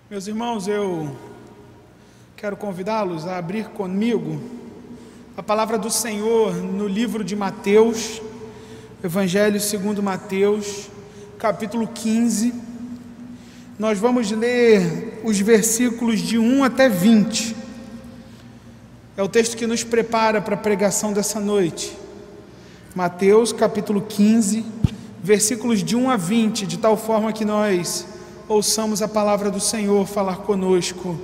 Meus irmãos, eu quero convidá-los a abrir comigo a palavra do Senhor no livro de Mateus, Evangelho segundo Mateus, capítulo 15. Nós vamos ler os versículos de 1 até 20. É o texto que nos prepara para a pregação dessa noite. Mateus, capítulo 15, versículos de 1 a 20, de tal forma que nós ouçamos a palavra do Senhor falar conosco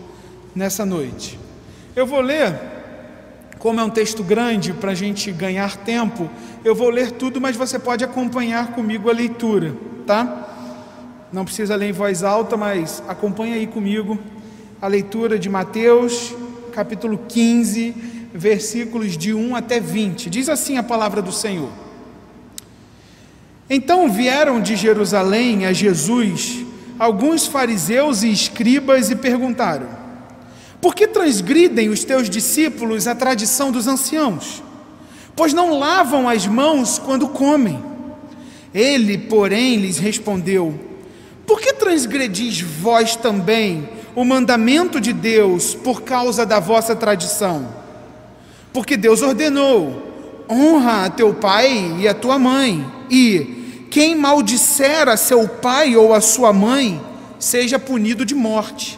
nessa noite. Eu vou ler, como é um texto grande para a gente ganhar tempo, eu vou ler tudo, mas você pode acompanhar comigo a leitura, tá? Não precisa ler em voz alta, mas acompanha aí comigo a leitura de Mateus, capítulo 15, versículos de 1 até 20. Diz assim a palavra do Senhor: Então vieram de Jerusalém a Jesus alguns fariseus e escribas e perguntaram: Por que transgridem os teus discípulos a tradição dos anciãos? Pois não lavam as mãos quando comem. Ele, porém, lhes respondeu: Por que transgredis vós também o mandamento de Deus por causa da vossa tradição? Porque Deus ordenou: honra a teu pai e a tua mãe, e quem maldisser a seu pai ou a sua mãe, seja punido de morte.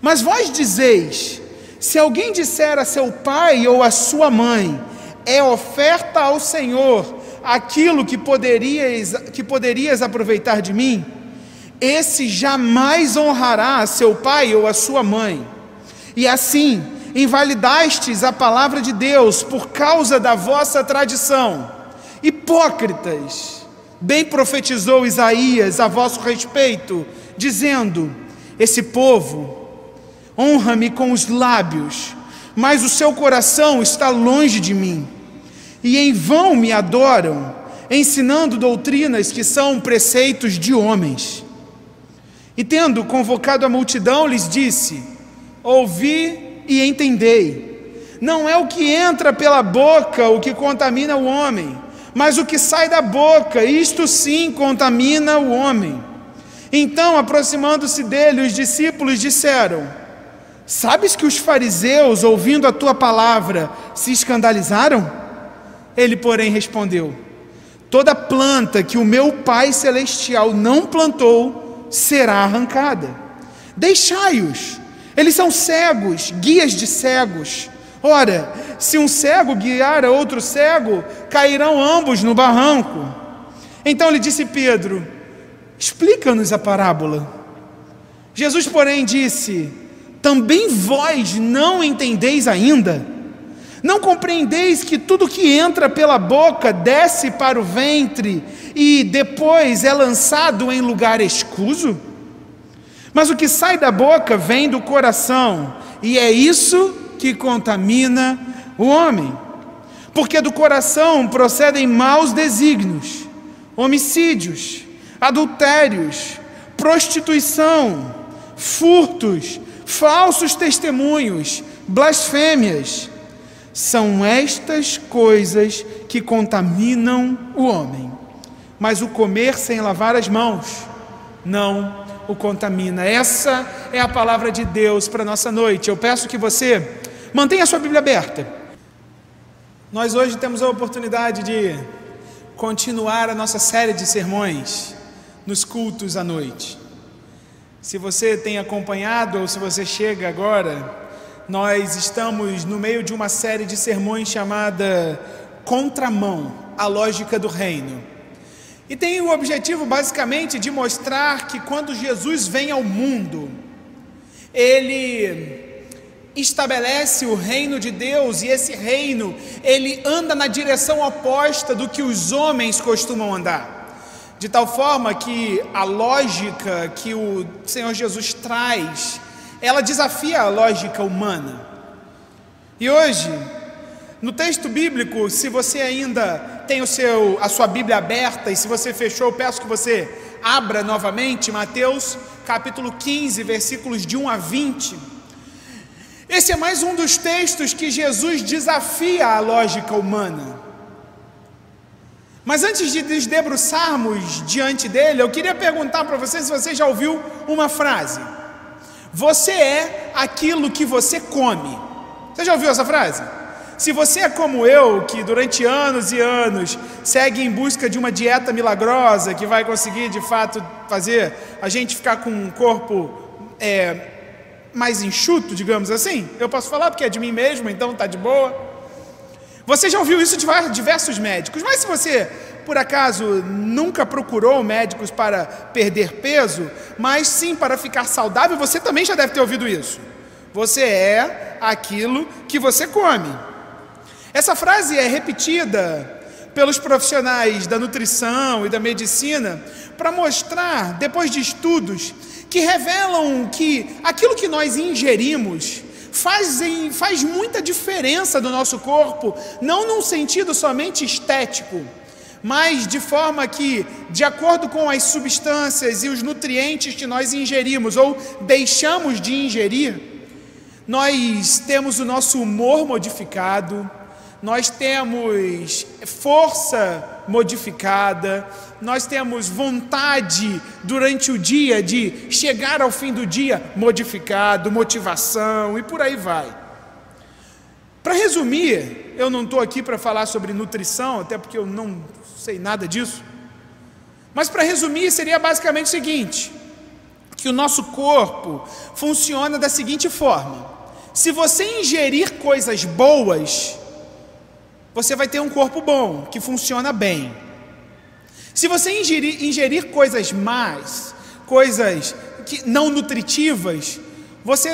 Mas vós dizeis: se alguém disser a seu pai ou a sua mãe, é oferta ao Senhor aquilo que poderias aproveitar de mim, esse jamais honrará a seu pai ou a sua mãe. E assim invalidastes a palavra de Deus por causa da vossa tradição. Hipócritas! Bem profetizou Isaías a vosso respeito, dizendo: Esse povo honra-me com os lábios, mas o seu coração está longe de mim, e em vão me adoram, ensinando doutrinas que são preceitos de homens. E tendo convocado a multidão, lhes disse: Ouvi e entendei. Não é o que entra pela boca o que contamina o homem, mas o que sai da boca, isto sim contamina o homem. Então, aproximando-se dele, os discípulos disseram: Sabes que os fariseus, ouvindo a tua palavra, se escandalizaram? Ele, porém, respondeu: Toda planta que o meu Pai Celestial não plantou será arrancada. Deixai-os, eles são cegos, guias de cegos. Ora, se um cego guiar a outro cego, cairão ambos no barranco. Então lhe disse Pedro: Explica-nos a parábola. Jesus, porém, disse: Também vós não entendeis ainda? Não compreendeis que tudo que entra pela boca desce para o ventre e depois é lançado em lugar escuso? Mas o que sai da boca vem do coração, e é isso que contamina o homem. Porque do coração procedem maus desígnios, homicídios, adultérios, prostituição, furtos, falsos testemunhos, blasfêmias. São estas coisas que contaminam o homem. Mas o comer sem lavar as mãos não o contamina. Essa é a palavra de Deus para a nossa noite. Eu peço que você mantenha a sua Bíblia aberta. Nós hoje temos a oportunidade de continuar a nossa série de sermões nos cultos à noite. Se você tem acompanhado ou se você chega agora, nós estamos no meio de uma série de sermões chamada Contramão, a Lógica do Reino. E tem o objetivo basicamente de mostrar que quando Jesus vem ao mundo, Ele estabelece o reino de Deus, e esse reino, ele anda na direção oposta do que os homens costumam andar. De tal forma que a lógica que o Senhor Jesus traz, ela desafia a lógica humana. E hoje, no texto bíblico, se você ainda tem a sua Bíblia aberta, e se você fechou, eu peço que você abra novamente Mateus capítulo 15, versículos de 1 a 20. Esse é mais um dos textos que Jesus desafia a lógica humana. Mas antes de nos debruçarmos diante dele, eu queria perguntar para você se você já ouviu uma frase: Você é aquilo que você come. Você já ouviu essa frase? Se você é como eu, que durante anos e anos segue em busca de uma dieta milagrosa que vai conseguir de fato fazer a gente ficar com um corpo mais enxuto, digamos assim, eu posso falar porque é de mim mesmo, então tá de boa. Você já ouviu isso de diversos médicos, mas se você por acaso nunca procurou médicos para perder peso, mas sim para ficar saudável, você também já deve ter ouvido isso. Você é aquilo que você come. Essa frase é repetida pelos profissionais da nutrição e da medicina para mostrar, depois de estudos, que revelam que aquilo que nós ingerimos faz muita diferença no nosso corpo, não num sentido somente estético, mas de forma que, de acordo com as substâncias e os nutrientes que nós ingerimos ou deixamos de ingerir, nós temos o nosso humor modificado, nós temos força modificada, nós temos vontade durante o dia de chegar ao fim do dia modificado, motivação e por aí vai. Para resumir, eu não estou aqui para falar sobre nutrição, até porque eu não sei nada disso, mas para resumir seria basicamente o seguinte, que o nosso corpo funciona da seguinte forma: se você ingerir coisas boas, você vai ter um corpo bom, que funciona bem. Se você ingerir coisas más, coisas não nutritivas, você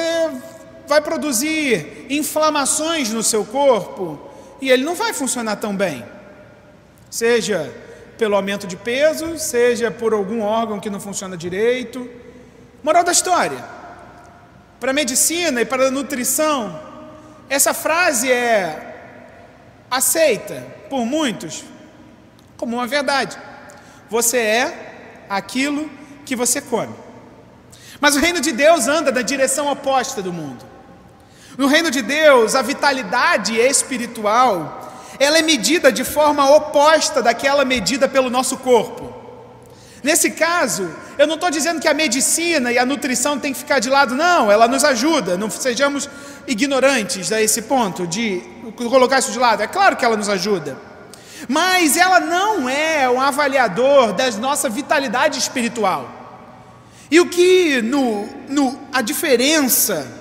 vai produzir inflamações no seu corpo e ele não vai funcionar tão bem. Seja pelo aumento de peso, seja por algum órgão que não funciona direito. Moral da história: para a medicina e para a nutrição, essa frase é aceita por muitos como uma verdade. Você é aquilo que você come. Mas o reino de Deus anda na direção oposta do mundo. No reino de Deus, a vitalidade espiritual, ela é medida de forma oposta daquela medida pelo nosso corpo. Nesse caso, eu não estou dizendo que a medicina e a nutrição tem que ficar de lado, não, ela nos ajuda, não sejamos ignorantes a esse ponto de colocar isso de lado. É claro que ela nos ajuda, mas ela não é um avaliador da nossa vitalidade espiritual. E o que a diferença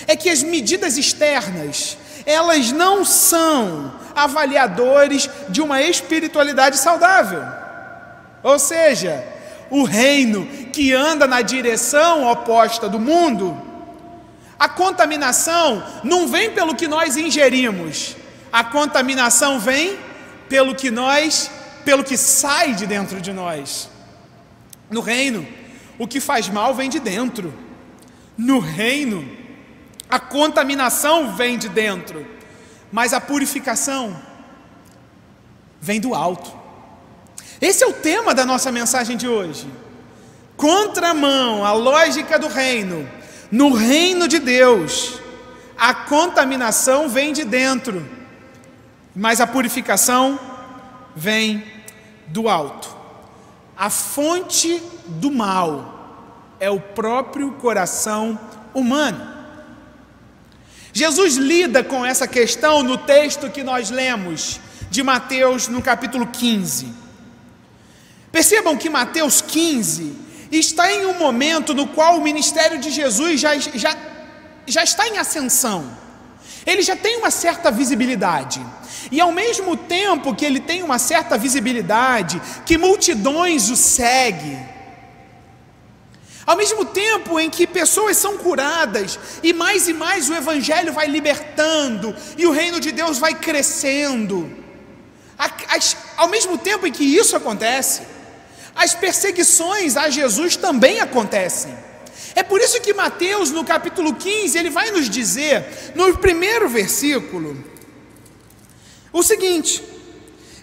é que as medidas externas, elas não são avaliadores de uma espiritualidade saudável. Ou seja, o reino que anda na direção oposta do mundo, a contaminação não vem pelo que nós ingerimos, a contaminação vem pelo que sai de dentro de nós. No reino, o que faz mal vem de dentro. No reino, a contaminação vem de dentro, mas a purificação vem do alto. Esse é o tema da nossa mensagem de hoje. Contramão à lógica do reino. No reino de Deus, a contaminação vem de dentro, mas a purificação vem do alto. A fonte do mal é o próprio coração humano. Jesus lida com essa questão no texto que nós lemos de Mateus, no capítulo 15. Percebam que Mateus 15 está em um momento no qual o ministério de Jesus já está em ascensão. Ele já tem uma certa visibilidade. E ao mesmo tempo que ele tem uma certa visibilidade, que multidões o seguem, ao mesmo tempo em que pessoas são curadas, e mais o evangelho vai libertando, e o reino de Deus vai crescendo, ao mesmo tempo em que isso acontece, as perseguições a Jesus também acontecem. É por isso que Mateus, no capítulo 15, ele vai nos dizer, no primeiro versículo, o seguinte: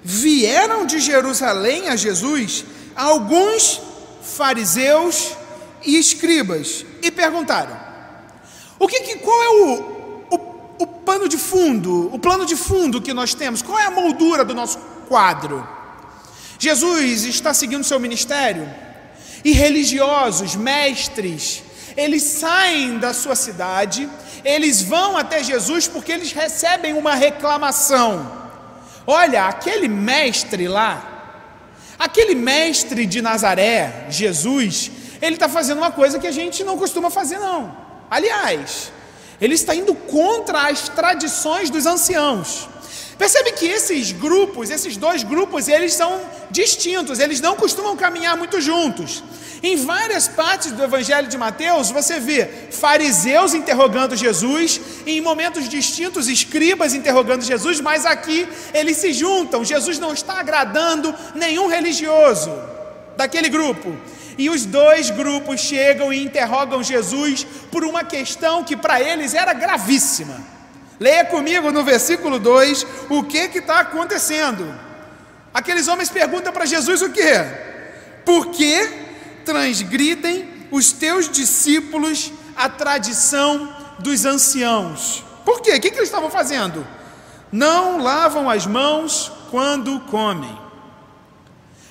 vieram de Jerusalém a Jesus alguns fariseus e escribas e perguntaram: qual é o pano de fundo, o plano de fundo que nós temos? Qual é a moldura do nosso quadro? Jesus está seguindo seu ministério e religiosos, mestres, eles saem da sua cidade, eles vão até Jesus porque eles recebem uma reclamação. Olha, aquele mestre lá, aquele mestre de Nazaré, Jesus, ele está fazendo uma coisa que a gente não costuma fazer não. Aliás, ele está indo contra as tradições dos anciãos. Percebe que esses dois grupos, eles são distintos, eles não costumam caminhar muito juntos. Em várias partes do Evangelho de Mateus, você vê fariseus interrogando Jesus, e em momentos distintos, escribas interrogando Jesus, mas aqui eles se juntam. Jesus não está agradando nenhum religioso daquele grupo. E os dois grupos chegam e interrogam Jesus por uma questão que para eles era gravíssima. Leia comigo no versículo 2, o que está acontecendo. Aqueles homens perguntam para Jesus o quê? Por que transgridem os teus discípulos a tradição dos anciãos? Por quê? O que eles estavam fazendo? Não lavam as mãos quando comem.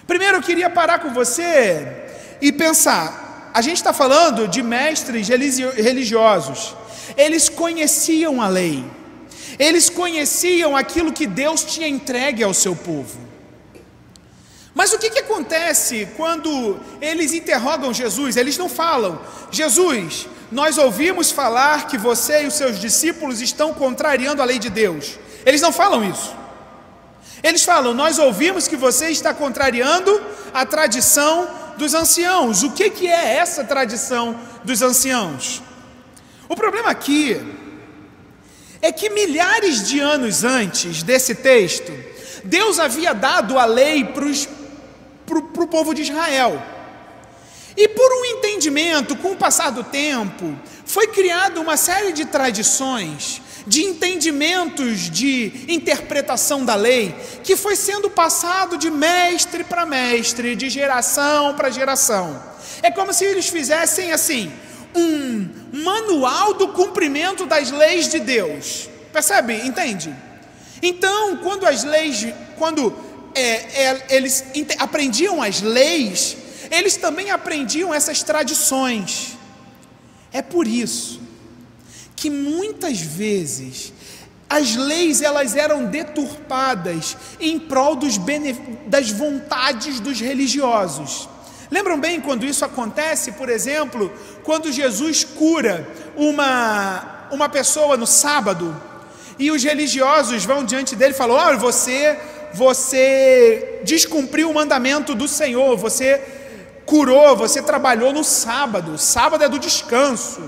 Primeiro eu queria parar com você e pensar, a gente está falando de mestres religiosos. Eles conheciam a lei, eles conheciam aquilo que Deus tinha entregue ao seu povo. Mas o que acontece quando eles interrogam Jesus? Eles não falam: Jesus, nós ouvimos falar que você e os seus discípulos estão contrariando a lei de Deus. Eles não falam isso. Eles falam: nós ouvimos que você está contrariando a tradição dos anciãos. O que é essa tradição dos anciãos? O problema aqui é que milhares de anos antes desse texto, Deus havia dado a lei para o povo de Israel. E por um entendimento, com o passar do tempo, foi criada uma série de tradições, de entendimentos de interpretação da lei, que foi sendo passado de mestre para mestre, de geração para geração. É como se eles fizessem assim, um manual do cumprimento das leis de Deus. Percebe? Entende? Então, quando eles aprendiam as leis, eles também aprendiam essas tradições. É por isso que muitas vezes as leis elas eram deturpadas em prol das vontades dos religiosos. Lembram bem quando isso acontece, por exemplo, quando Jesus cura uma pessoa no sábado, e os religiosos vão diante dele e falam: olha, você descumpriu o mandamento do Senhor, você curou, você trabalhou no sábado, sábado é do descanso.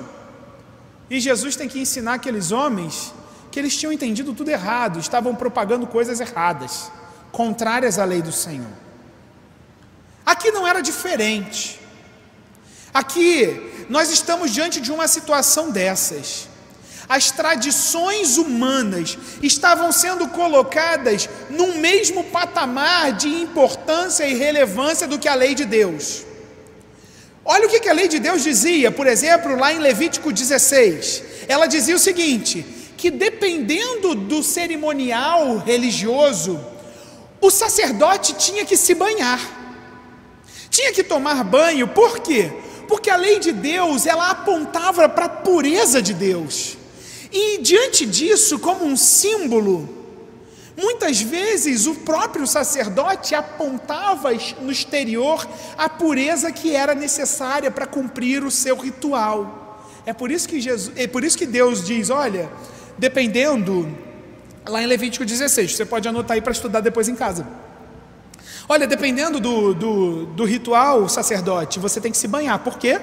E Jesus tem que ensinar aqueles homens que eles tinham entendido tudo errado, estavam propagando coisas erradas, contrárias à lei do Senhor. Aqui não era diferente. Aqui nós estamos diante de uma situação dessas. As tradições humanas estavam sendo colocadas num mesmo patamar de importância e relevância do que a lei de Deus. Olha o que a lei de Deus dizia, por exemplo, lá em Levítico 16. Ela dizia o seguinte, que dependendo do cerimonial religioso, o sacerdote tinha que se banhar. Tinha que tomar banho, por quê? Porque a lei de Deus, ela apontava para a pureza de Deus. E diante disso, como um símbolo, muitas vezes o próprio sacerdote apontava no exterior a pureza que era necessária para cumprir o seu ritual. É por isso que Deus diz, olha, dependendo, lá em Levítico 16, você pode anotar aí para estudar depois em casa. Olha, dependendo do ritual, o sacerdote, você tem que se banhar. Por quê?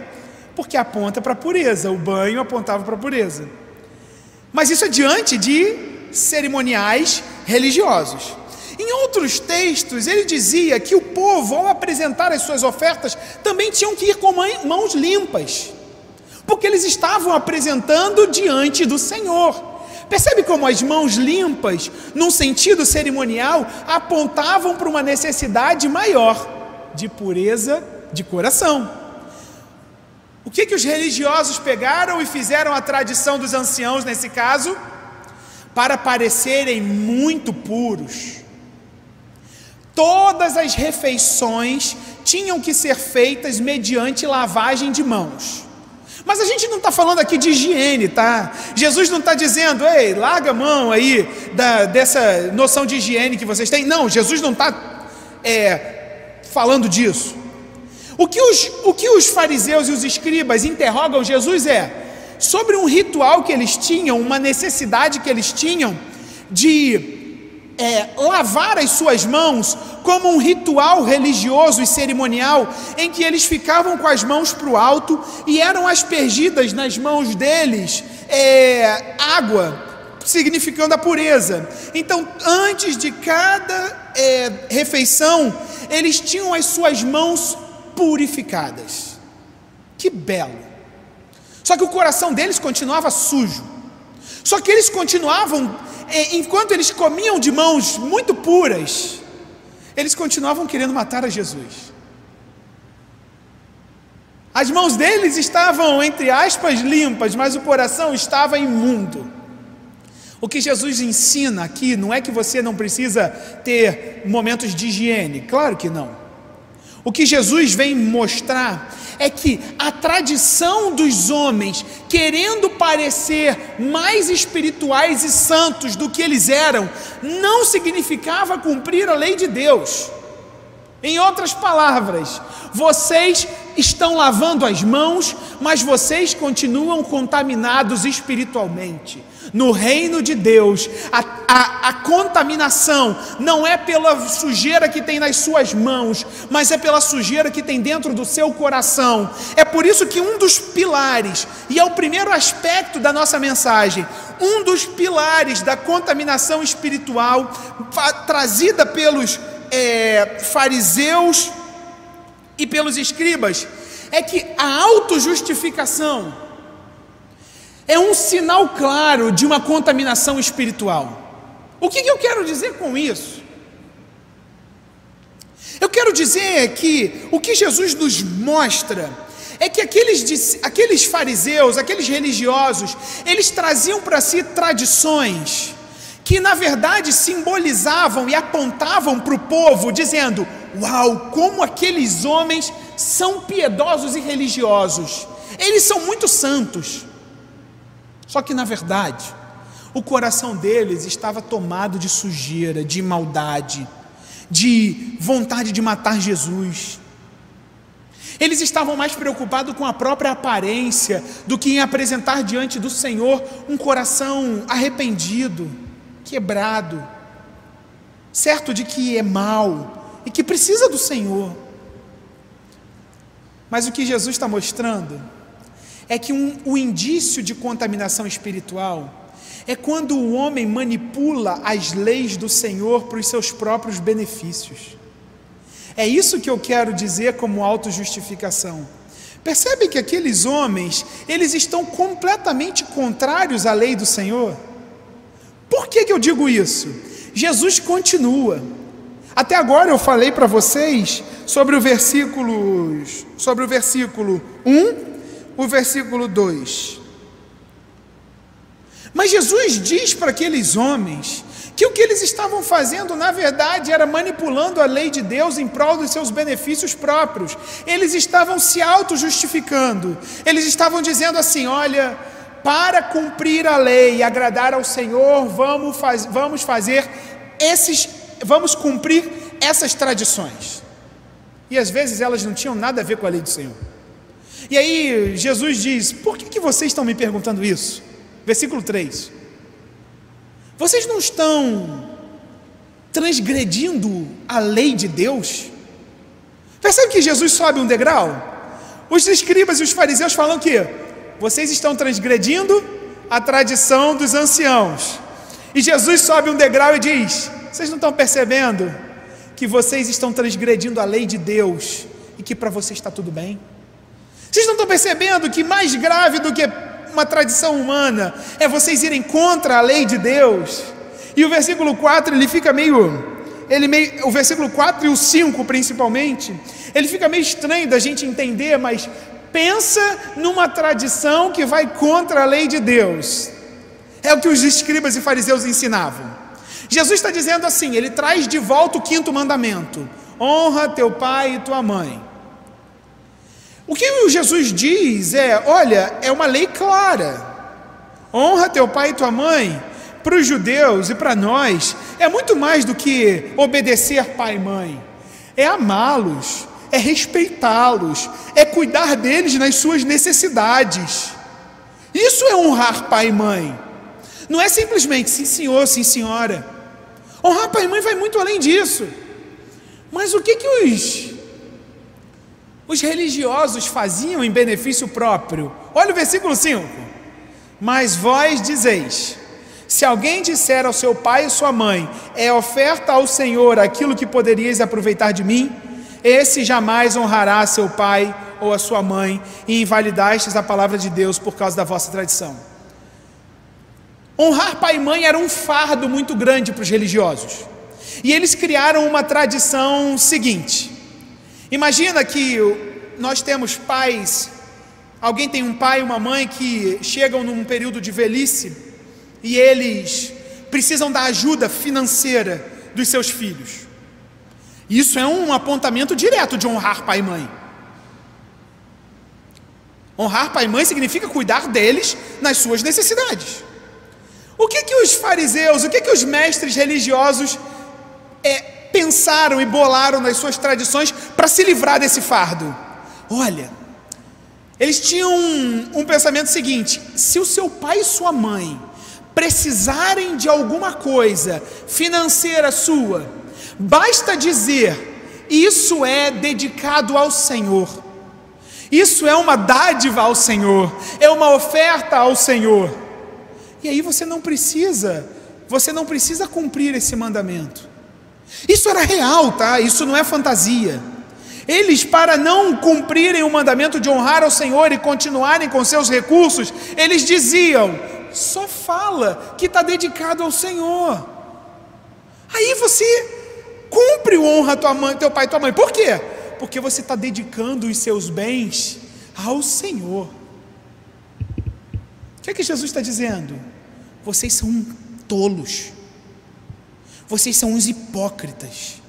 Porque aponta para a pureza, o banho apontava para a pureza. Mas isso é diante de cerimoniais religiosos. Em outros textos, ele dizia que o povo, ao apresentar as suas ofertas, também tinham que ir com mãos limpas, porque eles estavam apresentando diante do Senhor. Percebe como as mãos limpas, num sentido cerimonial, apontavam para uma necessidade maior de pureza de coração. O que os religiosos pegaram e fizeram a tradição dos anciãos nesse caso? Para parecerem muito puros. Todas as refeições tinham que ser feitas mediante lavagem de mãos. Mas a gente não está falando aqui de higiene, tá? Jesus não está dizendo, ei, larga a mão aí dessa noção de higiene que vocês têm. Não, Jesus não está falando disso. O que os fariseus e os escribas interrogam Jesus sobre um ritual que eles tinham, uma necessidade que eles tinham de lavar as suas mãos como um ritual religioso e cerimonial, em que eles ficavam com as mãos para o alto e eram aspergidas nas mãos deles água, significando a pureza. Então, antes de cada refeição, eles tinham as suas mãos purificadas. Que belo! Só que o coração deles continuava sujo. Só que eles continuavam, enquanto eles comiam de mãos muito puras, eles continuavam querendo matar a Jesus. As mãos deles estavam, entre aspas, limpas, mas o coração estava imundo. O que Jesus ensina aqui não é que você não precisa ter momentos de higiene, claro que não. O que Jesus vem mostrar é que a tradição dos homens, querendo parecer mais espirituais e santos do que eles eram, não significava cumprir a lei de Deus. Em outras palavras, vocês estão lavando as mãos, mas vocês continuam contaminados espiritualmente. No reino de Deus, a contaminação não é pela sujeira que tem nas suas mãos, mas é pela sujeira que tem dentro do seu coração. É por isso que um dos pilares, e é o primeiro aspecto da nossa mensagem, um dos pilares da contaminação espiritual trazida pelos fariseus e pelos escribas, é que a autojustificação é um sinal claro de uma contaminação espiritual. O que eu quero dizer com isso? Eu quero dizer que o que Jesus nos mostra é que aqueles fariseus, aqueles religiosos, eles traziam para si tradições que na verdade simbolizavam e apontavam para o povo, dizendo: uau, como aqueles homens são piedosos e religiosos, eles são muito santos. Só que na verdade, o coração deles estava tomado de sujeira, de maldade, de vontade de matar Jesus. Eles estavam mais preocupados com a própria aparência do que em apresentar diante do Senhor um coração arrependido, quebrado, certo de que é mau e que precisa do Senhor. Mas o que Jesus está mostrando é que o indício de contaminação espiritual é quando o homem manipula as leis do Senhor para os seus próprios benefícios. É isso que eu quero dizer como autojustificação. Percebe que aqueles homens, eles estão completamente contrários à lei do Senhor? Por que eu digo isso? Jesus continua. Até agora eu falei para vocês sobre o versículo 1, o versículo 2. Mas Jesus diz para aqueles homens que o que eles estavam fazendo, na verdade, era manipulando a lei de Deus em prol dos seus benefícios próprios. Eles estavam se auto-justificando. Eles estavam dizendo assim: olha, para cumprir a lei e agradar ao Senhor, vamos cumprir essas tradições. E às vezes elas não tinham nada a ver com a lei do Senhor. E aí Jesus diz: por que vocês estão me perguntando isso? Versículo 3. Vocês não estão transgredindo a lei de Deus? Percebe que Jesus sobe um degrau? Os escribas e os fariseus falam que vocês estão transgredindo a tradição dos anciãos. E Jesus sobe um degrau e diz: vocês não estão percebendo que vocês estão transgredindo a lei de Deus e que para vocês está tudo bem? Vocês não estão percebendo que mais grave do que uma tradição humana é vocês irem contra a lei de Deus? E o versículo 4, o versículo 4 e o 5 principalmente, ele fica meio estranho da gente entender, mas pensa numa tradição que vai contra a lei de Deus. É o que os escribas e fariseus ensinavam. Jesus está dizendo assim, ele traz de volta o 5º mandamento: honra teu pai e tua mãe. O que o Jesus diz olha, é uma lei clara. Honra teu pai e tua mãe. Para os judeus e para nós, é muito mais do que obedecer pai e mãe. É amá-los, é respeitá-los, é cuidar deles nas suas necessidades. Isso é honrar pai e mãe. Não é simplesmente sim senhor, sim senhora. Honrar pai e mãe vai muito além disso. Mas o que os religiosos faziam em benefício próprio? Olha o versículo 5. Mas vós dizeis: se alguém disser ao seu pai e sua mãe, é oferta ao Senhor aquilo que poderíeis aproveitar de mim, esse jamais honrará seu pai ou a sua mãe, e invalidastes a palavra de Deus por causa da vossa tradição. Honrar pai e mãe era um fardo muito grande para os religiosos, e eles criaram uma tradição seguinte. Imagina que nós temos pais, alguém tem um pai e uma mãe que chegam num período de velhice, e eles precisam da ajuda financeira dos seus filhos. Isso é um apontamento direto de honrar pai e mãe. Honrar pai e mãe significa cuidar deles nas suas necessidades. O que os fariseus, o que os mestres religiosos pensaram e bolaram nas suas tradições para se livrar desse fardo? Olha, eles tinham um pensamento seguinte: se o seu pai e sua mãe precisarem de alguma coisa financeira sua, basta dizer: isso é dedicado ao Senhor, isso é uma dádiva ao Senhor, é uma oferta ao Senhor. E aí você não precisa cumprir esse mandamento. Isso era real, tá? Isso não é fantasia. Eles, para não cumprirem o mandamento de honrar ao Senhor e continuarem com seus recursos, eles diziam: só fala que está dedicado ao Senhor. Aí você cumpre o honra tua mãe, teu pai e tua mãe. Por quê? Porque você está dedicando os seus bens ao Senhor. O que é que Jesus está dizendo? Vocês são tolos, vocês são uns hipócritas,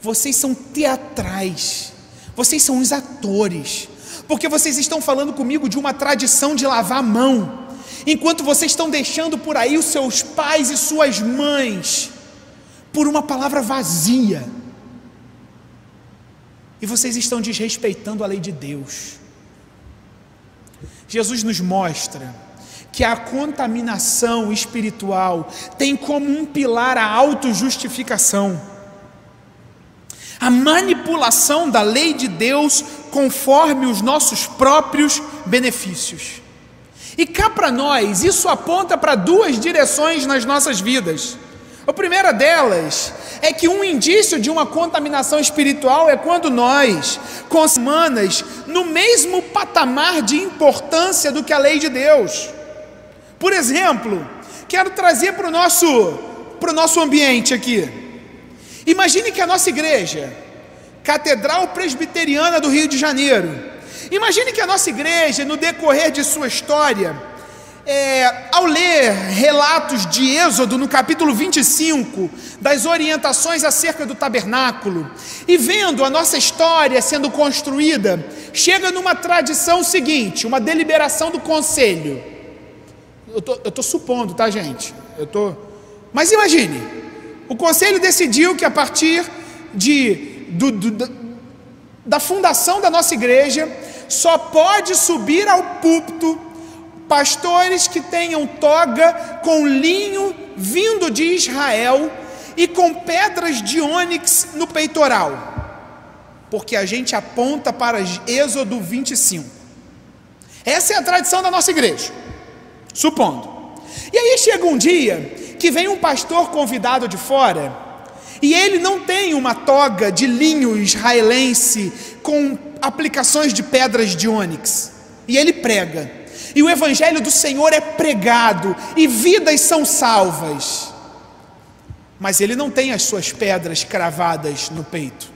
vocês são teatrais, vocês são uns atores, porque vocês estão falando comigo de uma tradição de lavar a mão, enquanto vocês estão deixando por aí os seus pais e suas mães por uma palavra vazia, e vocês estão desrespeitando a lei de Deus. Jesus nos mostra que a contaminação espiritual tem como um pilar a autojustificação, a manipulação da lei de Deus conforme os nossos próprios benefícios. E cá para nós, isso aponta para duas direções nas nossas vidas. A primeira delas é que um indício de uma contaminação espiritual é quando nós, com semanas, no mesmo patamar de importância do que a lei de Deus. Por exemplo, quero trazer para o nosso ambiente aqui. Imagine que a nossa igreja, Catedral Presbiteriana do Rio de Janeiro, imagine que a nossa igreja, no decorrer de sua história, ao ler relatos de Êxodo, no capítulo 25, das orientações acerca do tabernáculo, e vendo a nossa história sendo construída, chega numa tradição seguinte, uma deliberação do conselho. Eu estou supondo, tá, gente? Mas imagine, o conselho decidiu que a partir da fundação da nossa igreja, só pode subir ao púlpito pastores que tenham toga com linho vindo de Israel e com pedras de ônix no peitoral, porque a gente aponta para Êxodo 25. Essa é a tradição da nossa igreja, supondo. E aí chega um dia que vem um pastor convidado de fora, e ele não tem uma toga de linho israelense com aplicações de pedras de ônix, e ele prega, e o evangelho do Senhor é pregado, e vidas são salvas, mas ele não tem as suas pedras cravadas no peito.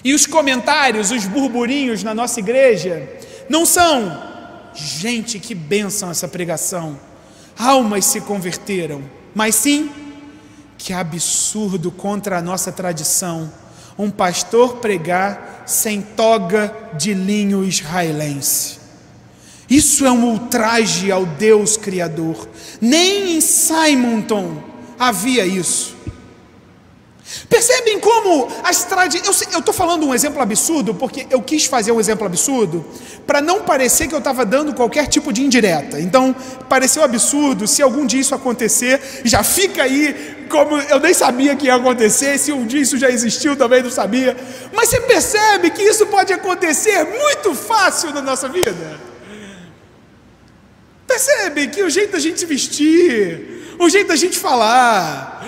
E os comentários, os burburinhos na nossa igreja não são: gente, que bênção essa pregação, almas se converteram, mas sim: que absurdo contra a nossa tradição, um pastor pregar sem toga de linho israelense. Isso é um ultraje ao Deus Criador. Nem em Simonton havia isso. Percebem como as tradições... Eu estou falando um exemplo absurdo, porque eu quis fazer um exemplo absurdo, para não parecer que eu estava dando qualquer tipo de indireta. Então, pareceu absurdo. Se algum dia isso acontecer, já fica aí, como eu nem sabia que ia acontecer. Se um dia isso já existiu, também não sabia. Mas você percebe que isso pode acontecer muito fácil na nossa vida? Percebe que o jeito da gente se vestir, o jeito da gente falar,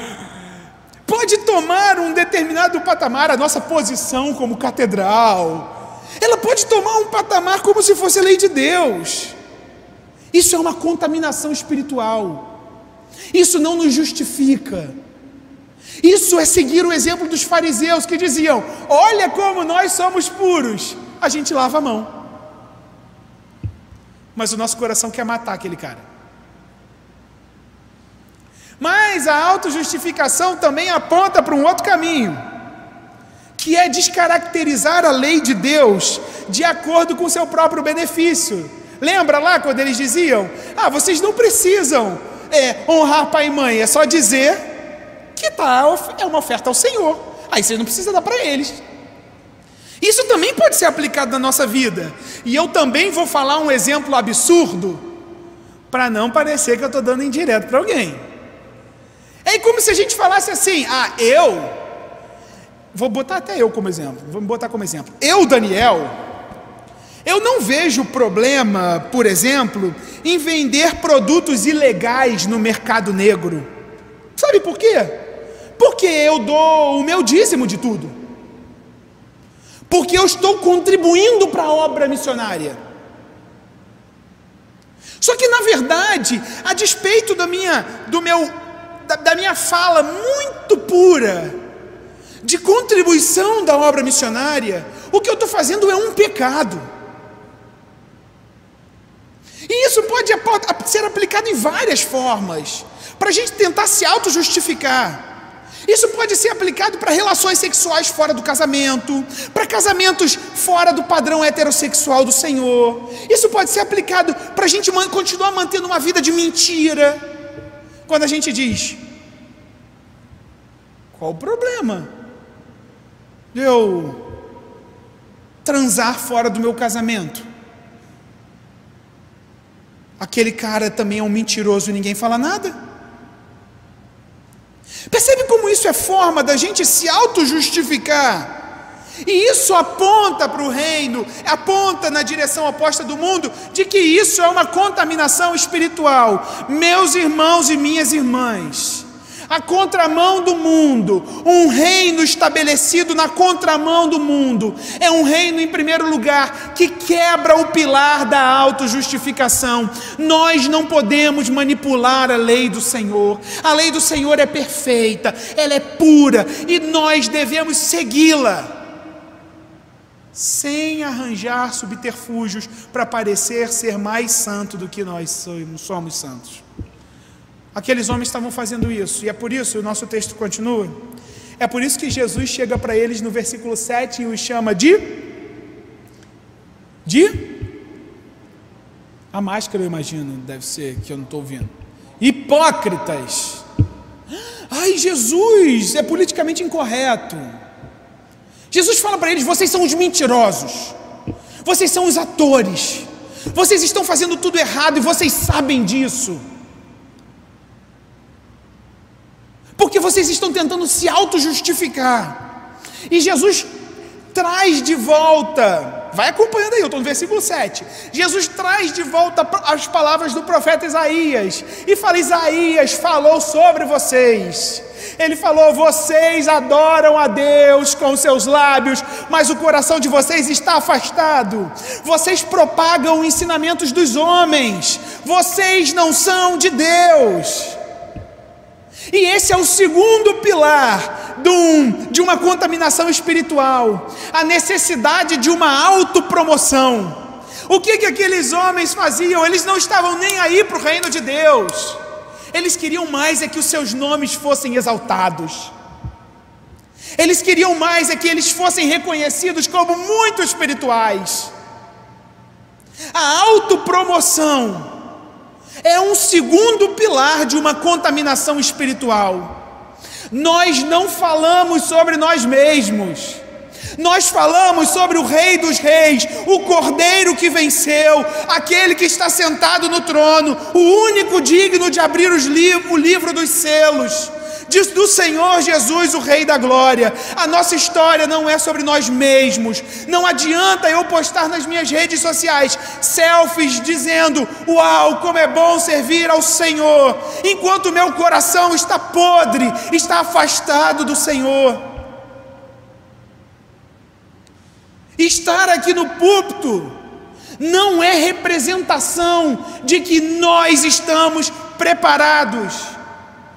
pode tomar um determinado patamar. A nossa posição como catedral, ela pode tomar um patamar como se fosse a lei de Deus. Isso é uma contaminação espiritual. Isso não nos justifica. Isso é seguir o exemplo dos fariseus, que diziam: olha como nós somos puros. A gente lava a mão, mas o nosso coração quer matar aquele cara. Mas a autojustificação também aponta para um outro caminho, que é descaracterizar a lei de Deus de acordo com o seu próprio benefício. Lembra lá quando eles diziam: vocês não precisam honrar pai e mãe, é só dizer que é uma oferta ao Senhor, aí vocês não precisam dar para eles. Isso também pode ser aplicado na nossa vida. E eu também vou falar um exemplo absurdo, para não parecer que eu estou dando indireto para alguém. É como se a gente falasse assim: vou botar até eu como exemplo, vamos botar como exemplo. Daniel, eu não vejo problema, por exemplo, em vender produtos ilegais no mercado negro. Sabe por quê? Porque eu dou o meu dízimo de tudo. Porque eu estou contribuindo para a obra missionária. Só que na verdade, a despeito da minha fala muito pura de contribuição da obra missionária, o que eu estou fazendo é um pecado. E isso pode ser aplicado em várias formas, para a gente tentar se auto-justificar. Isso pode ser aplicado para relações sexuais fora do casamento, para casamentos fora do padrão heterossexual do Senhor. Isso pode ser aplicado para a gente continuar mantendo uma vida de mentira. Quando a gente diz: qual o problema de eu transar fora do meu casamento? Aquele cara também é um mentiroso e ninguém fala nada. Percebe como isso é forma da gente se auto-justificar? E isso aponta para o reino, aponta na direção oposta do mundo, de que isso é uma contaminação espiritual. Meus irmãos e minhas irmãs, a contramão do mundo, um reino estabelecido na contramão do mundo, é um reino, em primeiro lugar, que quebra o pilar da autojustificação. Nós não podemos manipular a lei do Senhor. A lei do Senhor é perfeita, ela é pura, e nós devemos segui-la, sem arranjar subterfúgios para parecer ser mais santo do que nós somos santos. Aqueles homens estavam fazendo isso, e é por isso, o nosso texto continua, é por isso que Jesus chega para eles no versículo 7 e os chama de a máscara, eu imagino, deve ser, que eu não estou ouvindo, hipócritas. Ai, Jesus, é politicamente incorreto. Jesus fala para eles: vocês são os mentirosos, vocês são os atores, vocês estão fazendo tudo errado e vocês sabem disso. Porque vocês estão tentando se auto-justificar. E Jesus traz de volta, vai acompanhando aí, eu estou no versículo 7. Jesus traz de volta as palavras do profeta Isaías, e fala: Isaías falou sobre vocês. Ele falou: vocês adoram a Deus com seus lábios, mas o coração de vocês está afastado. Vocês propagam ensinamentos dos homens, vocês não são de Deus. E esse é o segundo pilar de uma contaminação espiritual, a necessidade de uma autopromoção. O que aqueles homens faziam? Eles não estavam nem aí para o reino de Deus. Eles queriam mais é que os seus nomes fossem exaltados. Eles queriam mais é que eles fossem reconhecidos como muito espirituais. A autopromoção é um segundo pilar de uma contaminação espiritual. Nós não falamos sobre nós mesmos. Nós falamos sobre o Rei dos Reis, o Cordeiro que venceu, aquele que está sentado no trono, o único digno de abrir o livro dos selos, do Senhor Jesus, o Rei da Glória. A nossa história não é sobre nós mesmos. Não adianta eu postar nas minhas redes sociais selfies dizendo: uau, como é bom servir ao Senhor, enquanto meu coração está podre, está afastado do Senhor. Estar aqui no púlpito não é representação de que nós estamos preparados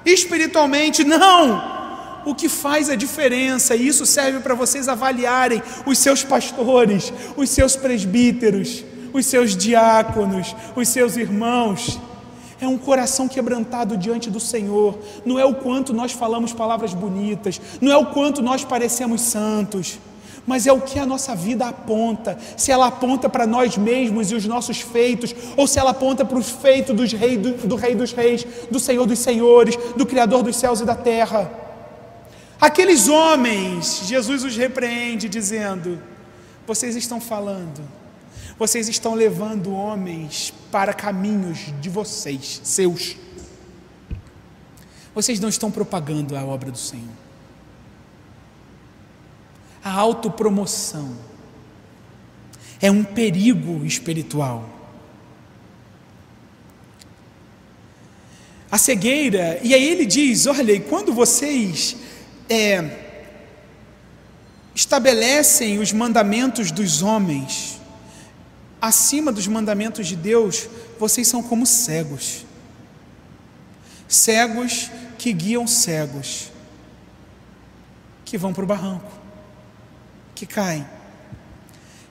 espiritualmente, não. O que faz a diferença, e isso serve para vocês avaliarem os seus pastores, os seus presbíteros, os seus diáconos, os seus irmãos, é um coração quebrantado diante do Senhor. Não é o quanto nós falamos palavras bonitas, não é o quanto nós parecemos santos, mas é o que a nossa vida aponta. Se ela aponta para nós mesmos e os nossos feitos, ou se ela aponta para os feitos do Rei dos Reis, do Senhor dos Senhores, do Criador dos céus e da terra. Aqueles homens, Jesus os repreende dizendo: vocês estão falando, vocês estão levando homens para caminhos de vocês, seus. Vocês não estão propagando a obra do Senhor. A autopromoção é um perigo espiritual. A cegueira, e aí ele diz: olha, e quando vocês estabelecem os mandamentos dos homens acima dos mandamentos de Deus, vocês são como cegos. Cegos que guiam cegos, que vão para o barranco, que caem.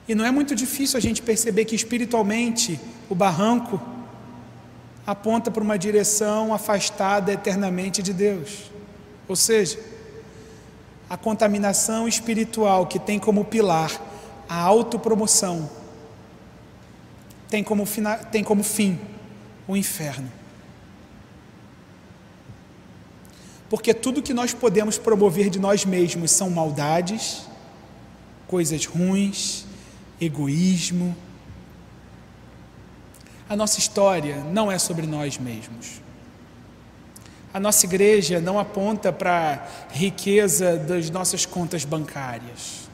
E não é muito difícil a gente perceber que espiritualmente o barranco aponta para uma direção afastada eternamente de Deus. Ou seja, a contaminação espiritual que tem como pilar a autopromoção tem como fim o inferno. Porque tudo que nós podemos promover de nós mesmos são maldades, coisas ruins, egoísmo. A nossa história não é sobre nós mesmos. A nossa igreja não aponta para a riqueza das nossas contas bancárias.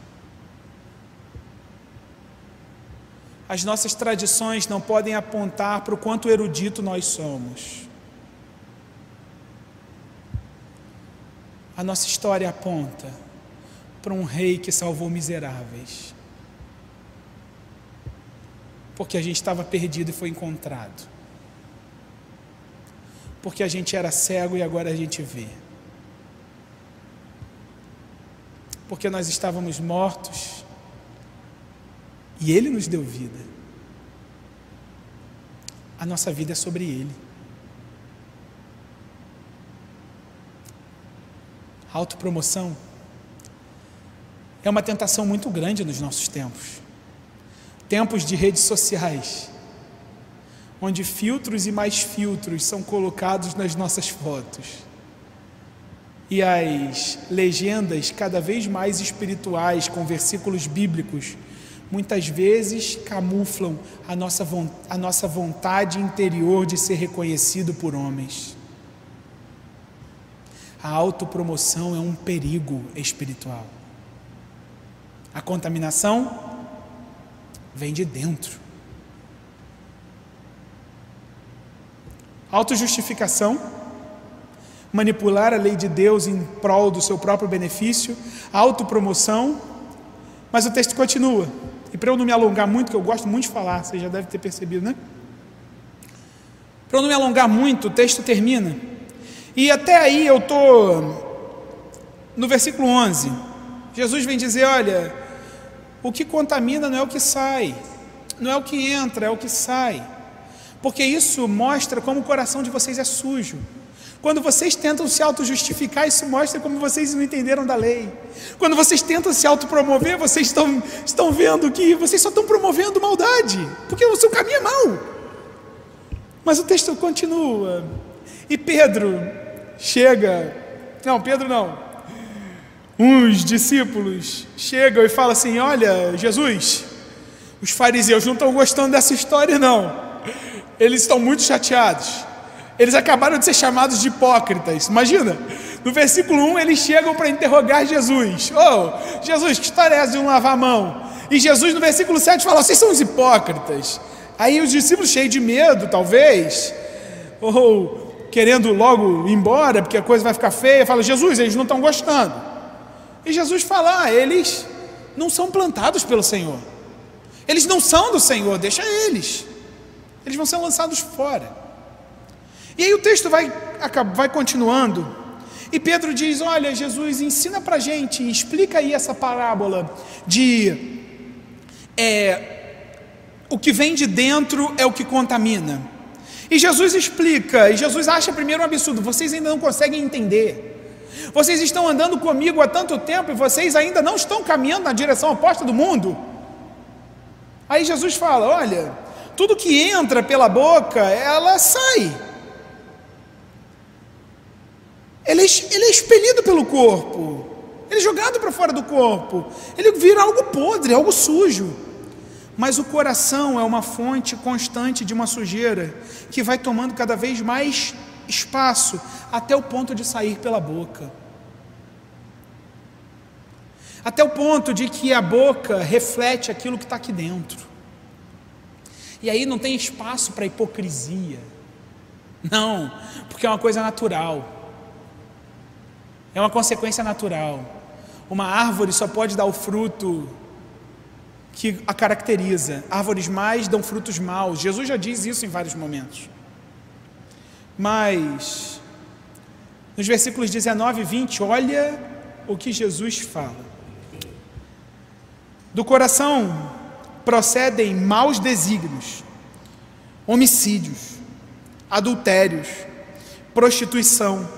As nossas tradições não podem apontar para o quanto erudito nós somos. A nossa história aponta para um rei que salvou miseráveis, porque a gente estava perdido e foi encontrado, porque a gente era cego e agora a gente vê, porque nós estávamos mortos e Ele nos deu vida. A nossa vida é sobre Ele. A autopromoção é uma tentação muito grande nos nossos tempos. Tempos de redes sociais, onde filtros e mais filtros são colocados nas nossas fotos. E as legendas cada vez mais espirituais, com versículos bíblicos, muitas vezes camuflam a nossa vontade interior de ser reconhecido por homens. A autopromoção é um perigo espiritual. A contaminação vem de dentro. Autojustificação, manipular a lei de Deus em prol do seu próprio benefício, autopromoção. Mas o texto continua, e para eu não me alongar muito, que eu gosto muito de falar, você já deve ter percebido, né? Para eu não me alongar muito, o texto termina, e até aí eu estou no versículo 11, Jesus vem dizer: olha, o que contamina não é o que sai, não é o que entra, é o que sai, porque isso mostra como o coração de vocês é sujo, Quando vocês tentam se auto-justificar, isso mostra como vocês não entenderam da lei. Quando vocês tentam se autopromover, vocês estão vendo que vocês só estão promovendo maldade, porque o seu caminho é mau. Mas o texto continua. E Pedro chega... Não, Pedro não. Uns discípulos chegam e falam assim: olha, Jesus, os fariseus não estão gostando dessa história não. Eles estão muito chateados. Eles acabaram de ser chamados de hipócritas. Imagina, no versículo 1 eles chegam para interrogar Jesus. Jesus, que história é essa de não lavar a mão? E Jesus no versículo 7 fala: vocês são os hipócritas. Aí os discípulos, cheios de medo talvez, ou querendo logo ir embora porque a coisa vai ficar feia, falam: Jesus, eles não estão gostando. E Jesus fala: eles não são plantados pelo Senhor, eles não são do Senhor, deixa eles vão ser lançados fora. E aí o texto vai continuando, e Pedro diz: olha, Jesus, ensina para a gente, explica aí essa parábola de o que vem de dentro é o que contamina. E Jesus explica, e Jesus acha primeiro um absurdo: vocês ainda não conseguem entender, vocês estão andando comigo há tanto tempo e vocês ainda não estão caminhando na direção oposta do mundo. Aí Jesus fala: olha, tudo que entra pela boca, ela sai. Ele é expelido pelo corpo, ele é jogado para fora do corpo, ele vira algo podre, algo sujo. Mas o coração é uma fonte constante de uma sujeira que vai tomando cada vez mais espaço até o ponto de sair pela boca. Até o ponto de que a boca reflete aquilo que está aqui dentro. E aí não tem espaço para hipocrisia. Não, porque é uma coisa natural. É uma consequência natural. Uma árvore só pode dar o fruto que a caracteriza. Árvores más dão frutos maus. Jesus já diz isso em vários momentos. Mas, nos versículos 19 e 20, olha o que Jesus fala. Do coração procedem maus desígnios, homicídios, adultérios, prostituição,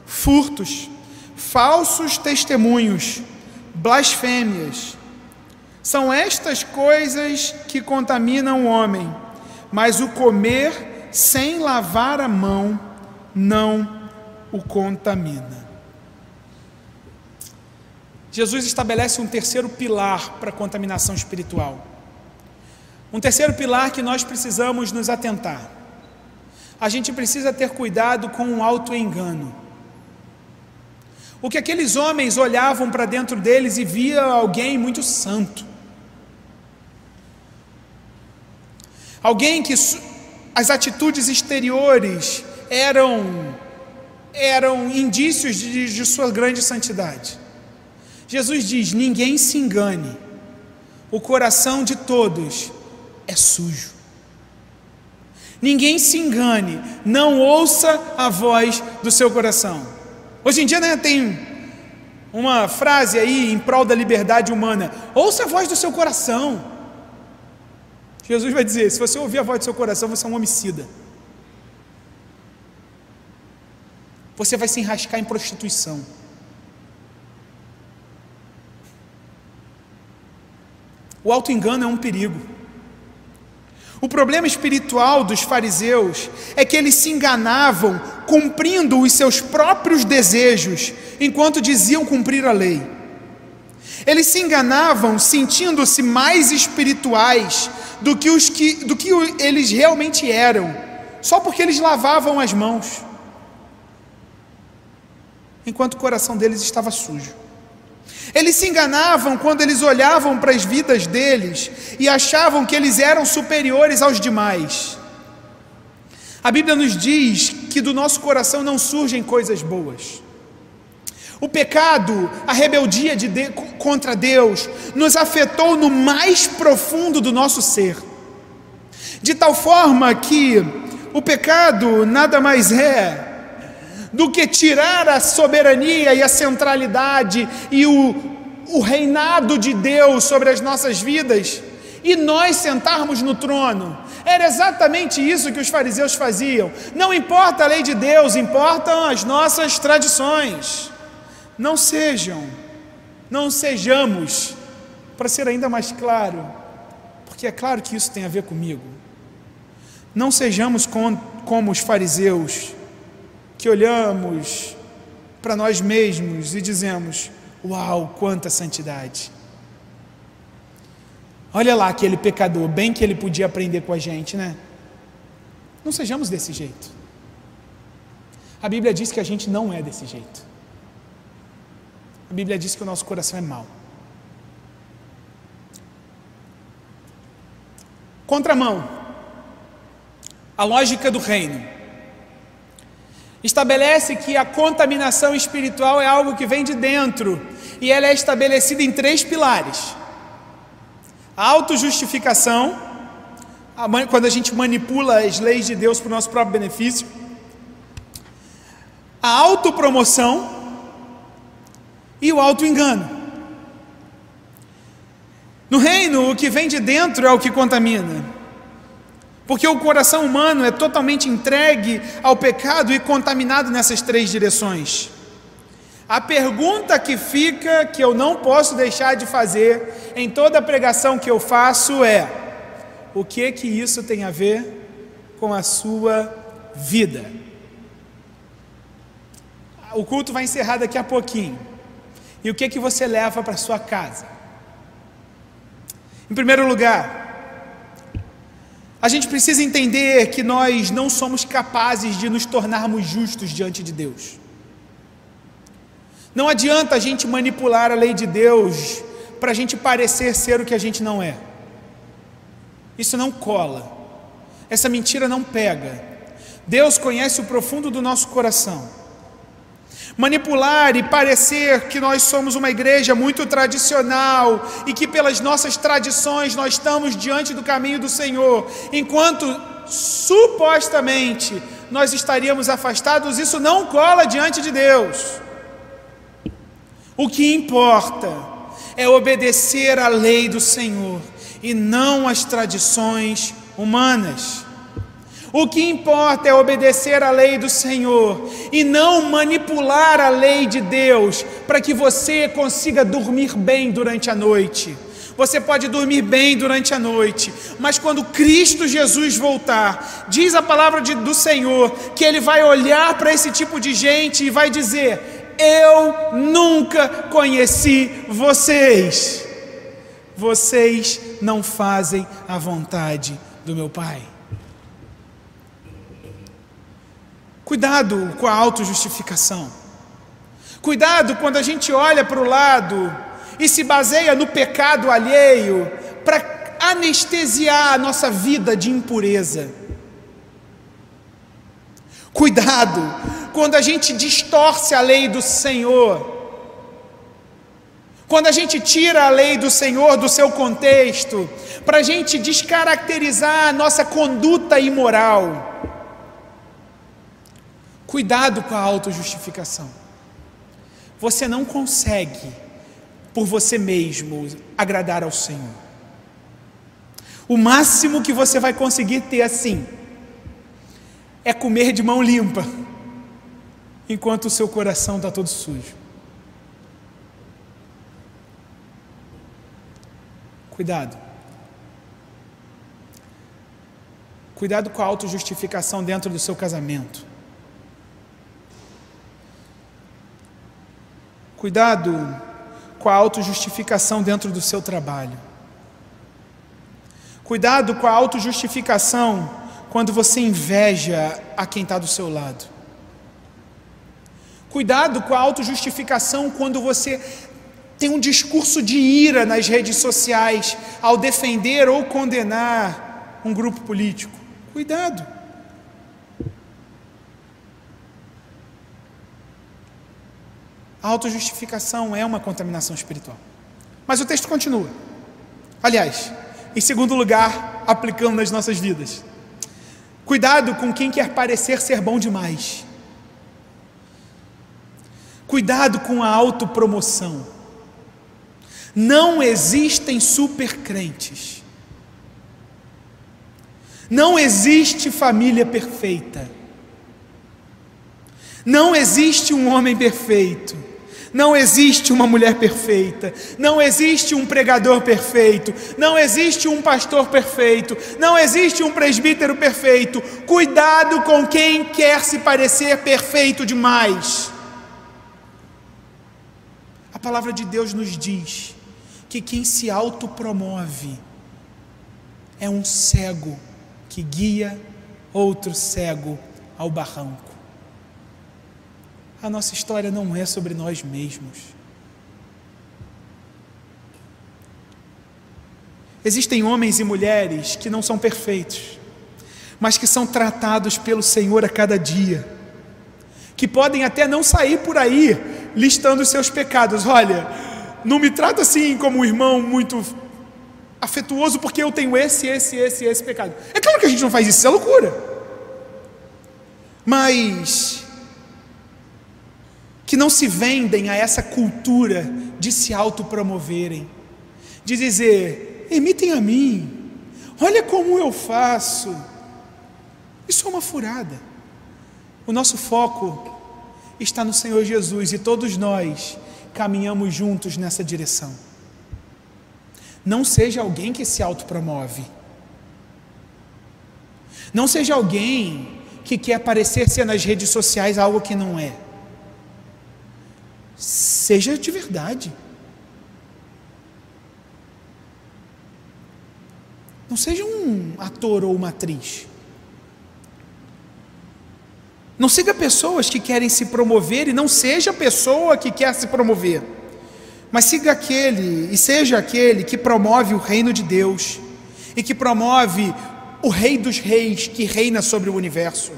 furtos, falsos testemunhos, blasfêmias. São estas coisas que contaminam o homem, mas o comer sem lavar a mão não o contamina. Jesus estabelece um terceiro pilar para a contaminação espiritual. Um terceiro pilar que nós precisamos nos atentar. A gente precisa ter cuidado com o auto-engano. O que aqueles homens olhavam para dentro deles e via alguém muito santo. Alguém que as atitudes exteriores eram indícios de sua grande santidade. Jesus diz: ninguém se engane, o coração de todos é sujo. Ninguém se engane, não ouça a voz do seu coração. Hoje em dia, né, tem uma frase aí em prol da liberdade humana: ouça a voz do seu coração. Jesus vai dizer: se você ouvir a voz do seu coração, você é um homicida. Você vai se enrascar em prostituição. O auto-engano é um perigo. O problema espiritual dos fariseus é que eles se enganavam cumprindo os seus próprios desejos, enquanto diziam cumprir a lei. Eles se enganavam sentindo-se mais espirituais do que eles realmente eram, só porque eles lavavam as mãos, enquanto o coração deles estava sujo. Eles se enganavam quando eles olhavam para as vidas deles e achavam que eles eram superiores aos demais. A Bíblia nos diz que do nosso coração não surgem coisas boas. O pecado, a rebeldia contra Deus, nos afetou no mais profundo do nosso ser, de tal forma que o pecado nada mais é do que tirar a soberania e a centralidade e o reinado de Deus sobre as nossas vidas e nós sentarmos no trono. Era exatamente isso que os fariseus faziam. Não importa a lei de Deus, importam as nossas tradições. Não sejamos, para ser ainda mais claro, porque é claro que isso tem a ver comigo, não sejamos como os fariseus, que olhamos para nós mesmos e dizemos: uau, quanta santidade! Olha lá aquele pecador, bem que ele podia aprender com a gente, né? Não sejamos desse jeito. A Bíblia diz que a gente não é desse jeito. A Bíblia diz que o nosso coração é mau. Contramão. A lógica do reino estabelece que a contaminação espiritual é algo que vem de dentro, e ela é estabelecida em 3 pilares. A autojustificação, quando a gente manipula as leis de Deus para o nosso próprio benefício. A autopromoção e o autoengano. No reino, o que vem de dentro é o que contamina, porque o coração humano é totalmente entregue ao pecado e contaminado nessas 3 direções. A pergunta que fica, que eu não posso deixar de fazer em toda a pregação que eu faço é: o que isso tem a ver com a sua vida? O culto vai encerrar daqui a pouquinho. E o que você leva para sua casa? Em primeiro lugar, a gente precisa entender que nós não somos capazes de nos tornarmos justos diante de Deus. Não adianta a gente manipular a lei de Deus para a gente parecer ser o que a gente não é. Isso não cola. Essa mentira não pega. Deus conhece o profundo do nosso coração. Manipular e parecer que nós somos uma igreja muito tradicional e que pelas nossas tradições nós estamos diante do caminho do Senhor, enquanto supostamente nós estaríamos afastados, isso não cola diante de Deus. O que importa é obedecer à lei do Senhor e não às tradições humanas. O que importa é obedecer à lei do Senhor e não manipular a lei de Deus para que você consiga dormir bem durante a noite. Você pode dormir bem durante a noite, mas quando Cristo Jesus voltar, diz a palavra do Senhor que Ele vai olhar para esse tipo de gente e vai dizer: eu nunca conheci vocês. Vocês não fazem a vontade do meu Pai. Cuidado com a autojustificação. Cuidado quando a gente olha para o lado e se baseia no pecado alheio para anestesiar a nossa vida de impureza. Cuidado quando a gente distorce a lei do Senhor. Quando a gente tira a lei do Senhor do seu contexto, para a gente descaracterizar a nossa conduta imoral. Cuidado com a autojustificação. Você não consegue, por você mesmo, agradar ao Senhor. O máximo que você vai conseguir ter assim é comer de mão limpa, enquanto o seu coração está todo sujo. Cuidado. Cuidado com a autojustificação dentro do seu casamento. Cuidado com a autojustificação dentro do seu trabalho. Cuidado com a autojustificação quando você inveja a quem está do seu lado. Cuidado com a autojustificação quando você tem um discurso de ira nas redes sociais ao defender ou condenar um grupo político. Cuidado. A autojustificação é uma contaminação espiritual. Mas o texto continua. Aliás, em segundo lugar, aplicando nas nossas vidas. Cuidado com quem quer parecer ser bom demais. Cuidado com a autopromoção. Não existem supercrentes. Não existe família perfeita. Não existe um homem perfeito. Não existe uma mulher perfeita. Não existe um pregador perfeito. Não existe um pastor perfeito. Não existe um presbítero perfeito. Cuidado com quem quer se parecer perfeito demais. A palavra de Deus nos diz que quem se autopromove é um cego que guia outro cego ao barranco. A nossa história não é sobre nós mesmos. Existem homens e mulheres que não são perfeitos, mas que são tratados pelo Senhor a cada dia, que podem até não sair por aí listando os seus pecados. Olha, não me trata assim como um irmão muito afetuoso porque eu tenho esse pecado. É claro que a gente não faz isso, isso é loucura. Mas que não se vendem a essa cultura de se autopromoverem, de dizer, imitem a mim, olha como eu faço. Isso é uma furada. O nosso foco está no Senhor Jesus e todos nós caminhamos juntos nessa direção. Não seja alguém que se autopromove. Não seja alguém que quer parecer ser nas redes sociais algo que não é. Seja de verdade. Não seja um ator ou uma atriz. Não siga pessoas que querem se promover e não seja a pessoa que quer se promover. Mas siga aquele e seja aquele que promove o reino de Deus e que promove o Rei dos Reis que reina sobre o universo.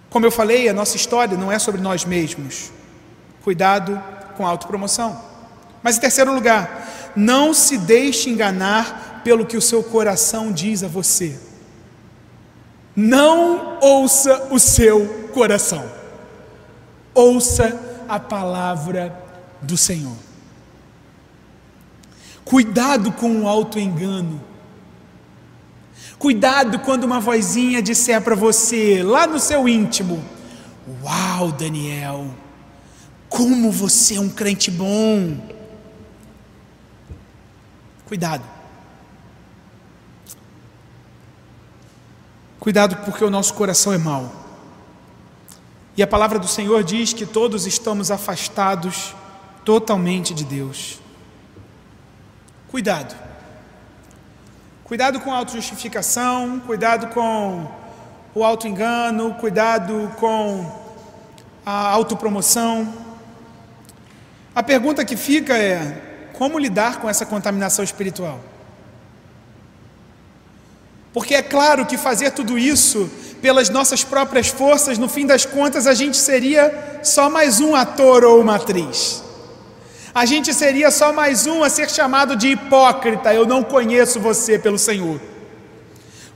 Como eu falei, a nossa história não é sobre nós mesmos. Cuidado com a autopromoção. Mas em terceiro lugar, não se deixe enganar pelo que o seu coração diz a você. Não ouça o seu coração. Ouça a palavra do Senhor. Cuidado com o autoengano. Cuidado quando uma vozinha disser para você, lá no seu íntimo, uau, Daniel, como você é um crente bom. Cuidado. Cuidado porque o nosso coração é mau. E a palavra do Senhor diz que todos estamos afastados totalmente de Deus. Cuidado. Cuidado com a autojustificação, cuidado com o autoengano, cuidado com a autopromoção. A pergunta que fica é: como lidar com essa contaminação espiritual? Porque é claro que fazer tudo isso pelas nossas próprias forças, no fim das contas, a gente seria só mais um ator ou uma atriz. A gente seria só mais um a ser chamado de hipócrita. Eu não conheço você pelo Senhor.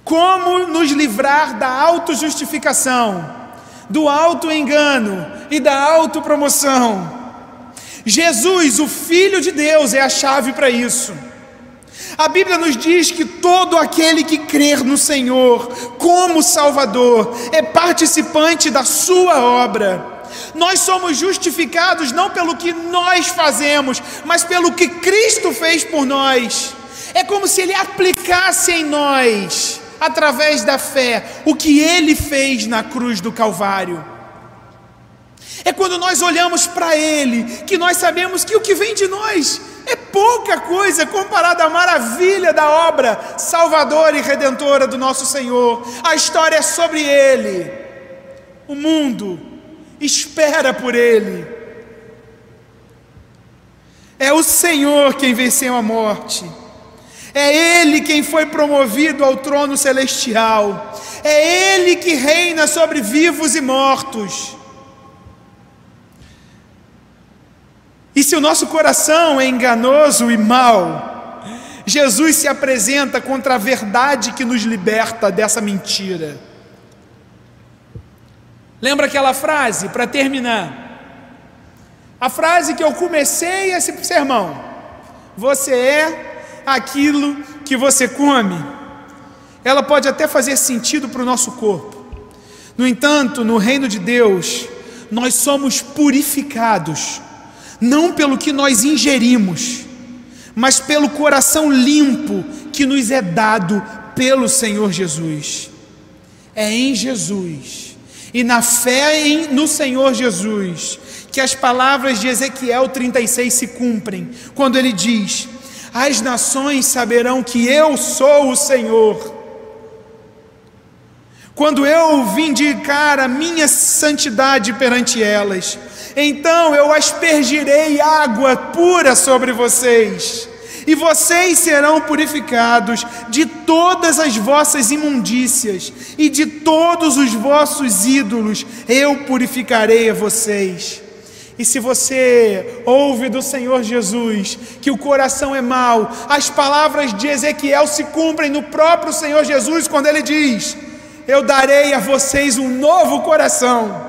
Como nos livrar da autojustificação, do autoengano e da autopromoção? Jesus, o Filho de Deus, é a chave para isso. A Bíblia nos diz que todo aquele que crer no Senhor como Salvador é participante da sua obra. Nós somos justificados não pelo que nós fazemos, mas pelo que Cristo fez por nós. É como se Ele aplicasse em nós, através da fé, o que Ele fez na cruz do Calvário. É quando nós olhamos para Ele, que nós sabemos que o que vem de nós é pouca coisa comparado à maravilha da obra salvadora e redentora do nosso Senhor. A história é sobre Ele. O mundo espera por Ele. É o Senhor quem venceu a morte. É Ele quem foi promovido ao trono celestial. É Ele que reina sobre vivos e mortos. E se o nosso coração é enganoso e mau, Jesus se apresenta contra a verdade que nos liberta dessa mentira. Lembra aquela frase, para terminar? A frase que eu comecei esse sermão: você é aquilo que você come. ela pode até fazer sentido para o nosso corpo. No entanto, no reino de Deus, nós somos purificados, não pelo que nós ingerimos, mas pelo coração limpo que nos é dado pelo Senhor Jesus. É em Jesus e na fé no Senhor Jesus que as palavras de Ezequiel 36 se cumprem, quando ele diz: as nações saberão que eu sou o Senhor, quando eu vindicar a minha santidade perante elas. Então eu aspergirei água pura sobre vocês, e vocês serão purificados de todas as vossas imundícias, e de todos os vossos ídolos eu purificarei a vocês. E se você ouve do Senhor Jesus que o coração é mau, as palavras de Ezequiel se cumprem no próprio Senhor Jesus, quando ele diz: eu darei a vocês um novo coração,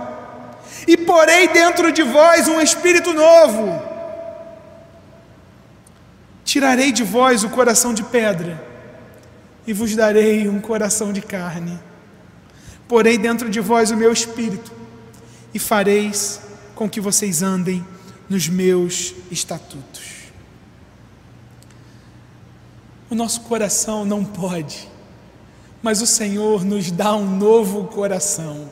e porei dentro de vós um espírito novo. Tirarei de vós o coração de pedra, e vos darei um coração de carne. Porei dentro de vós o meu espírito, e fareis com que vocês andem nos meus estatutos. O nosso coração não pode, mas o Senhor nos dá um novo coração.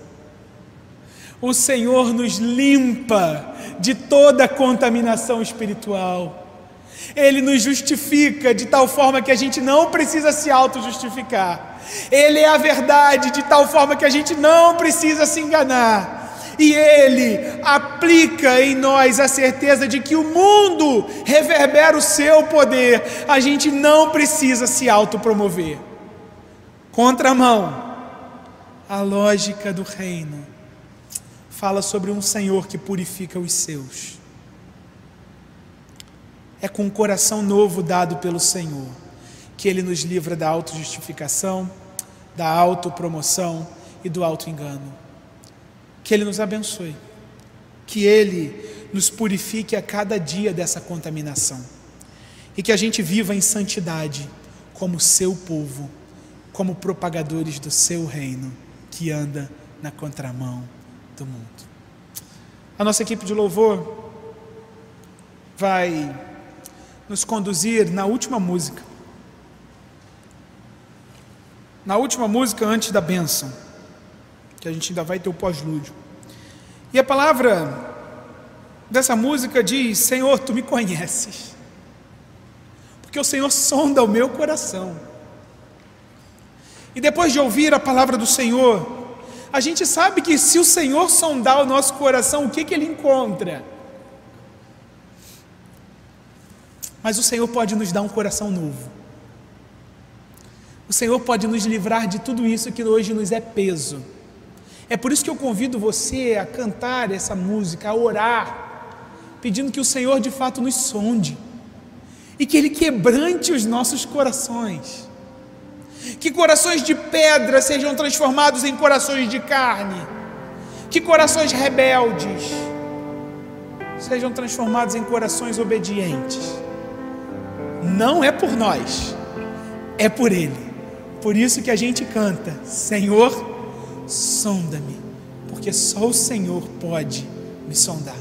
O Senhor nos limpa de toda contaminação espiritual. Ele nos justifica de tal forma que a gente não precisa se auto-justificar. Ele é a verdade de tal forma que a gente não precisa se enganar. E Ele aplica em nós a certeza de que o mundo reverbera o seu poder. A gente não precisa se autopromover. Contramão, a lógica do reino fala sobre um Senhor que purifica os seus. É com um coração novo dado pelo Senhor que Ele nos livra da autojustificação, da autopromoção e do autoengano. Que Ele nos abençoe, que Ele nos purifique a cada dia dessa contaminação, e que a gente viva em santidade como seu povo, como propagadores do seu reino, que anda na contramão do mundo. A nossa equipe de louvor vai nos conduzir na última música. Na última música antes da bênção, que a gente ainda vai ter o pós-lúdio. E a palavra dessa música diz: Senhor, Tu me conheces, porque o Senhor sonda o meu coração. E depois de ouvir a palavra do Senhor, a gente sabe que se o Senhor sondar o nosso coração, o que Ele encontra? Mas o Senhor pode nos dar um coração novo. O Senhor pode nos livrar de tudo isso que hoje nos é peso. É por isso que eu convido você a cantar essa música, a orar, pedindo que o Senhor de fato nos sonde, e que Ele quebrante os nossos corações, que corações de pedra sejam transformados em corações de carne, que corações rebeldes sejam transformados em corações obedientes. Não é por nós, é por Ele. Por isso que a gente canta: Senhor, sonda-me, porque só o Senhor pode me sondar.